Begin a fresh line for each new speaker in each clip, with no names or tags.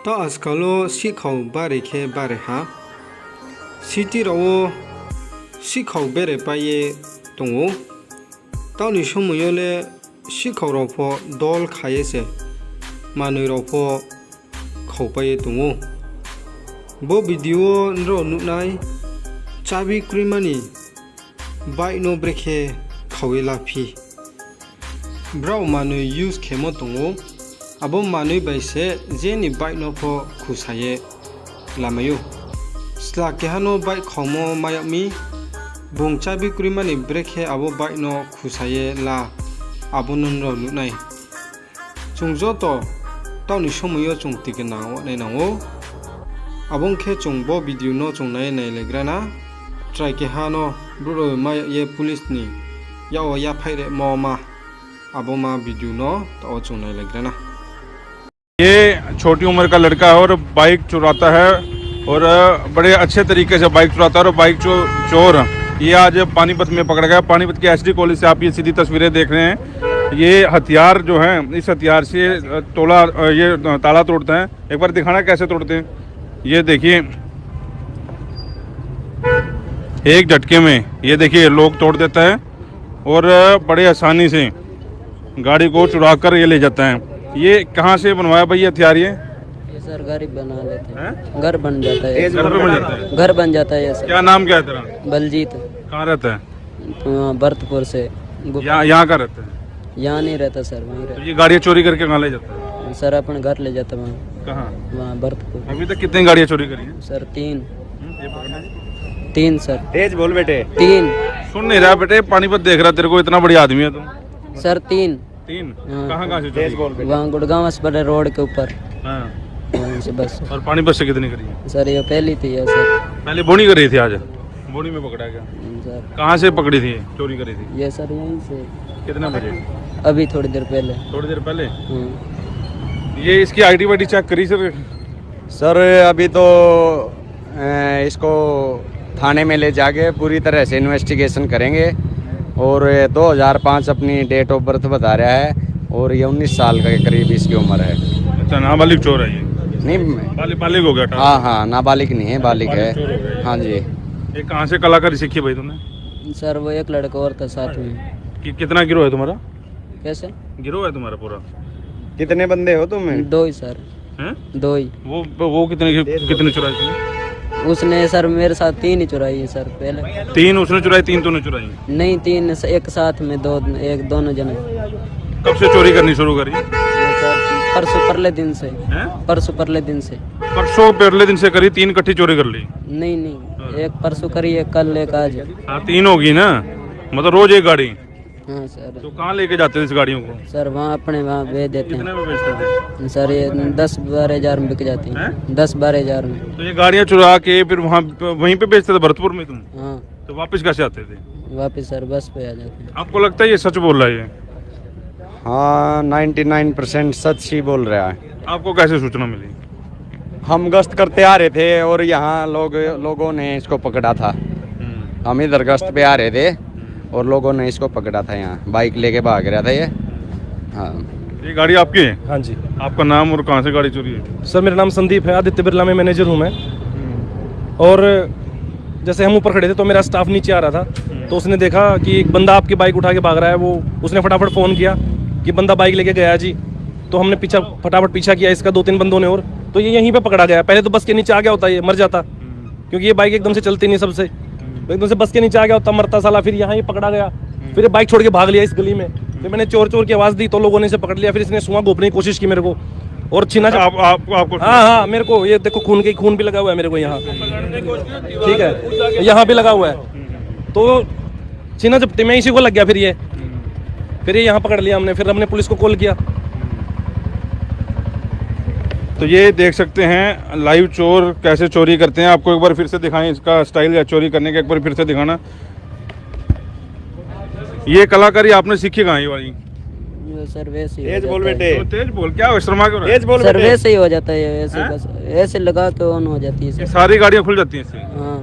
तो आजकलो सिखाव बारेखे बारे हा सिटी रावो सिखाव बेरे पाये दङो तावनि समयले सिखाव रावफो दल खायेसे मानै रावफो खावपाये दङो बो भिडियो रो नुनाय चाबि क्रिमानि बाइक नो ब्रेखे खावे लाफि ब्राव मानै यूज खेमो दङो abo manui baise jeni bike no pho khusaye lamayo sla kehano bike khomo mayami bungcha bikuri mani brake abo bike no khusaye la abonun ro nunai chungjo to tawni somoyo chungtike nawo nainango abong khe chungbo video no chungnai nailegrana try kehano bro may ye police ni yawo ya phaire moma abo ma video no to chungnai legrana।
ये छोटी उम्र का लड़का है और bike चुराता है और बड़े अच्छे तरीके से बाइक चुराता है और बाइक चोर ये आज पानीपत में पकड़ा गया। पानीपत के एसडी कॉलेज से आप ये सीधी तस्वीरें देख रहे हैं। ये हथियार जो है इस हथियार से ये ताला तोड़ते हैं। एक बार दिखाना कैसे तोड़ते हैं। ये देखिए एक झटके में ये देखिए लोग तोड़ देता है और बड़े आसानी से गाड़ी को चुरा कर ये ले जाता है। ये कहाँ से बनवाया भाई ये हथियार ये
सर घर बना लेते हैं घर बन जाता है
घर पे बन जाता है
घर बन जाता है सर।
क्या नाम क्या है तेरा?
बलजीत।
कहाँ रहता है?
भरतपुर से।
यहाँ का रहता है?
यहाँ नहीं रहता सर वहीं
तो ये गाड़ियाँ चोरी करके कहाँ ले जाता है?
सर अपने घर ले जाता वहाँ।
कहाँ?
वहाँ भरतपुर।
अभी तक कितनी गाड़ियाँ चोरी करी है?
सर तीन सर।
तेज बोल बेटे।
तीन।
सुन नहीं रहा बेटे पानीपत देख रहा तेरे को इतना बड़ी आदमी है तुम।
सर तीन।
कहाँ से चोरी?
वहाँ गुड़गांव अस्पताल रोड के ऊपर। वहाँ से बस।
और पानीपत से कितनी करी है?
सर ये पहली थी सर।
पहले बोनी कर रही थी आज बोनी में पकड़ा गया
सर।
कहाँ से पकड़ी थी चोरी करी थी?
ये सर यहीं से।
कितने बजे?
अभी थोड़ी देर पहले।
थोड़ी देर पहले। ये इसकी आईडी वाईडी चेक करी सर?
सर अभी तो इसको थाने में ले जाके पूरी तरह से इन्वेस्टिगेशन करेंगे और 2005 अपनी डेट ऑफ बर्थ बता रहा है और ये 19 साल के करीब इसकी उम्र है।
अच्छा नाबालिग चोर है ये?
नहीं
बालिग हो गया।
हाँ नाबालिग नहीं है बालिग है। हाँ जी।
ये कहाँ से कलाकारी सीखी भाई तुमने?
सर वो एक लड़का और था साथ में।
कितना गिरोह है तुम्हारा?
कैसे
गिरोह है तुम्हारा पूरा?
कितने बंदे हो तुम?
2 ही सर।
हैं?
2 ही।
वो कितने चुराए तुमने?
उसने सर मेरे साथ 3 ही चुराई है सर पहले।
3 उसने चुराई 3 तूने चुराई?
नहीं 3 एक साथ में दोनों जने।
कब से चोरी करनी शुरू करी?
परसों परले दिन से। परसों परले दिन से।
परसों परले दिन से करी 3 इकट्ठी चोरी कर ली?
नहीं एक परसों करी एक कल एक आज।
हाँ 3 होगी ना मतलब रोज एक गाड़ी?
हाँ सर।
तो कहाँ लेके जाते थे इस गाड़ियों को?
सर वहाँ अपने वहाँ भेज देते हैं।
कितने में बेचते थे?
सर ये 10-12 हज़ार में बिक जाती हैं। 10-12 हज़ार में।
तो ये गाड़ियाँ चुरा के फिर वहाँ वहीं पे बेचते थे भरतपुर में तुम?
हाँ।
तो वापस कैसे आते थे?
वापस सर बस पे आ जाते हैं।
आपको लगता है ये सच बोल रहा है ये?
हाँ 99% सच ही बोल रहा है।
आपको कैसे सूचना मिली?
हम गश्त करते आ रहे थे और यहाँ लोगों ने इसको पकड़ा था। हम इधर गश्त पे आ रहे थे और लोगों ने इसको पकड़ा था। यहाँ बाइक लेके भाग रहा था ये। हाँ
ये गाड़ी आपकी है?
हाँ जी।
आपका नाम और कहाँ से गाड़ी चोरी है?
सर मेरा नाम संदीप है, आदित्य बिरला में मैनेजर हूँ मैं। और जैसे हम ऊपर खड़े थे तो मेरा स्टाफ नीचे आ रहा था तो उसने देखा कि एक बंदा आपकी बाइक उठा के भाग रहा है। वो उसने फटाफट फ़ोन किया कि बंदा बाइक लेके गया जी। तो हमने फटाफट पीछा किया इसका 2-3 बंदों ने और तो ये यहीं पे पकड़ा गया। पहले तो बस के नीचे आ गया होता, ये मर जाता क्योंकि ये बाइक एकदम से चलती नहीं सबसे। एकदम से बस के नीचे आ गया होता मरता साला। फिर यहाँ ही पकड़ा गया। फिर ये बाइक छोड़ के भाग लिया इस गली में। फिर मैंने चोर चोर की आवाज़ दी तो लोगों ने इसे पकड़ लिया। फिर इसने सुआ घोपने की कोशिश की मेरे को और छीना।
आपको?
हाँ मेरे को ये देखो खून भी लगा हुआ है मेरे को यहाँ। ठीक है यहाँ भी लगा हुआ है। तो छीना जब मैं इसी को लग गया फिर ये यहाँ पकड़ लिया हमने। फिर हमने पुलिस को कॉल किया।
तो ये देख सकते हैं लाइव चोर कैसे चोरी करते हैं। आपको एक बार फिर से दिखाएं इसका स्टाइल या चोरी करने का एक बार फिर से दिखाना। ये कलाकारी आपने सीखी कहाँ ये वाली?
सर वैसे ही
तेज बोल बेटे।
तो तेज बोल क्या शर्मा क्यों?
तेज बोल
सर वैसे ही हो जाता है ऐसे बस ऐसे लगा के ऑन हो जाती है।
सारी गाड़ियाँ खुल जाती हैं इससे?
हाँ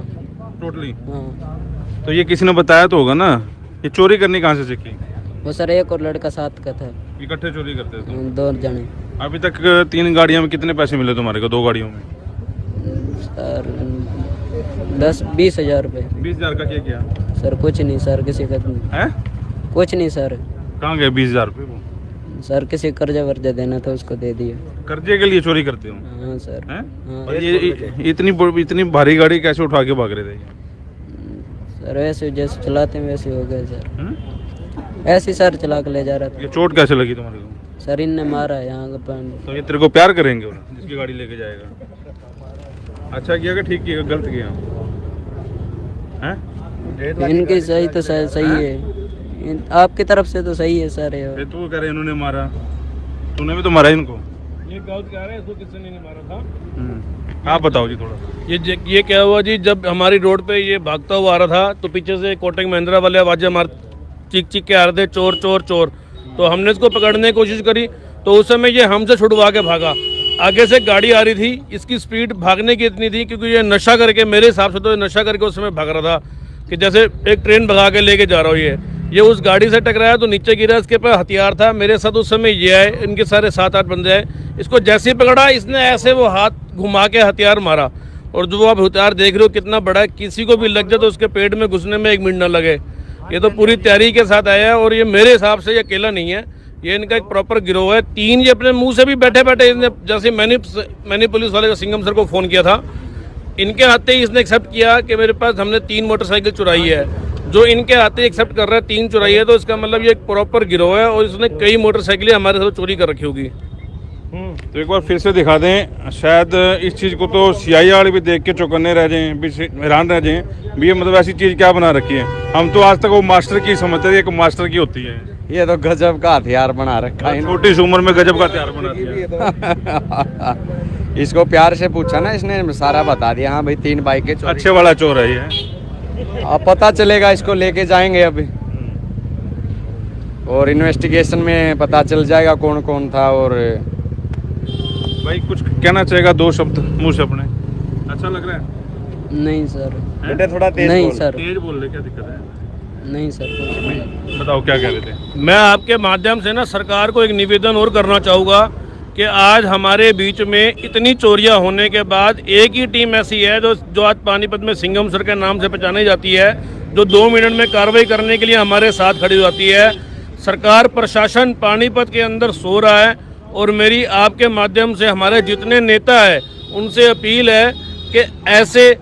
टोटली।
हाँ।
तो ये किसी ने बताया तो होगा ना। ये चोरी करनी कहाँ से सीखी?
वो सर एक और लड़का साथ का था।
इकट्ठे चोरी करते थे तुम?
2 जने
अभी तक 3 गाड़ियों में कितने पैसे मिले तुम्हारे को? 2 गाड़ियों में
सर 10-20 हज़ार रुपये
20,000 का क्या किया
सर। कुछ नहीं सर, किसी का
है?
कुछ नहीं सर।
कहाँ गए 20,000 रुपये वो?
सर किसी कर्जा वर्जा देना था, उसको दे दिया।
कर्जे के लिए चोरी करते हो?
हाँ सर।
हैं?
हाँ
और ये इतनी भारी गाड़ी कैसे उठा के भाग रहे थे?
सर ऐसे जैसे चलाते हैं वैसे हो गए सर।
हैं?
ऐसे ही सर चला के ले जा रहा था
ये चोट कैसे लगी तुम्हारे को?
सर। इनने मारा है यहाँ का पैन।
तो ये तेरे को प्यार करेंगे और जिसकी गाड़ी लेके जाएगा? अच्छा किया कि ठीक किया, गलत किया? हैं?
इनकी सही तो सही है, आपकी तरफ से तो सही है सर। ये
फिर तू कह रहे इन्होंने मारा, तूने भी तो मारा इनको।
ये गाँव कह रहे हैं इसको किसी ने नहीं मारा था।
आप बताओ जी थोड़ा।
ये क्या हुआ जी, जब हमारी रोड पे ये भागता हुआ आ रहा था तो पीछे से कोटक महिंद्रा वाले आवाज़ें मार चीख के आ रहे थे, चोर चोर चोर। तो हमने इसको पकड़ने की कोशिश करी तो उस समय ये हमसे छुड़वा के भागा। आगे से गाड़ी आ रही थी, इसकी स्पीड भागने की इतनी थी क्योंकि ये नशा करके, मेरे हिसाब से तो ये नशा करके उस समय भाग रहा था कि जैसे एक ट्रेन भगा के लेके जा रहा हो। ये उस गाड़ी से टकराया तो नीचे गिरा, इसके पास हथियार था। मेरे साथ उस समय ये आए, इनके सारे 7-8 बंदे आए। इसको जैसे ही पकड़ा, इसने ऐसे वो हाथ घुमा के हथियार मारा। और जो आप हथियार देख रहे हो कितना बड़ा है, किसी को भी लग जाए तो उसके पेट में घुसने में 1 मिनट न लगे। ये तो पूरी तैयारी के साथ आया है और ये मेरे हिसाब से ये अकेला नहीं है, ये इनका एक प्रॉपर गिरोह है। 3 ये अपने मुंह से भी बैठे बैठे इसने, जैसे मैंने पुलिस वाले का सिंघम सर को फ़ोन किया था, इनके हाथ ही इसने एक्सेप्ट किया कि मेरे पास हमने 3 मोटरसाइकिल चुराई है। जो इनके हाथ ही एक्सेप्ट कर रहा है 3 चुराई है, तो इसका मतलब ये एक प्रॉपर गिरोह है और इसने कई मोटरसाइकिलें हमारे साथ चोरी कर रखी होगी।
तो एक बार फिर से दिखा दें, शायद इस चीज़ को तो सीआई वाले भी देख के चौकन्ने रह जाएं, भी हैरान रह जाएं भी ये मतलब ऐसी चीज़ क्या बना रखी है। हम तो आज तक वो मास्टर की समझते थे, एक मास्टर की होती है।
ये तो गजब का हथियार बना रखा है
छोटी सी उम्र में गजब का हथियार बना दिया।
इसको प्यार से पूछा ना, इसने सारा बता दिया। हाँ भाई 3 बाइकें चोरी।
अच्छे वाला चोर है ये।
अब पता चलेगा, इसको लेके जाएंगे अभी और इन्वेस्टिगेशन में पता चल जाएगा कौन कौन था। और
भाई कुछ कहना चाहेगा 2 शब्द मुंह से अपने? अच्छा लग रहा है?
नहीं सर।
बेटे थोड़ा तेज
नहीं
बोल।
सर।
तेज बोल रहे, क्या दिक्कत है?
नहीं सर, कुछ नहीं।
बताओ क्या कह रहे थे?
मैं आपके माध्यम से ना सरकार को एक निवेदन और करना चाहूँगा कि आज हमारे बीच में इतनी चोरियां होने के बाद एक ही टीम ऐसी है जो आज पानीपत में सिंघम सर के नाम से पहचानी जाती है, जो 2 मिनट में कार्रवाई करने के लिए हमारे साथ खड़ी हो जाती है। सरकार प्रशासन पानीपत के अंदर सो रहा है और मेरी आपके माध्यम से हमारे जितने नेता हैं उनसे अपील है कि ऐसे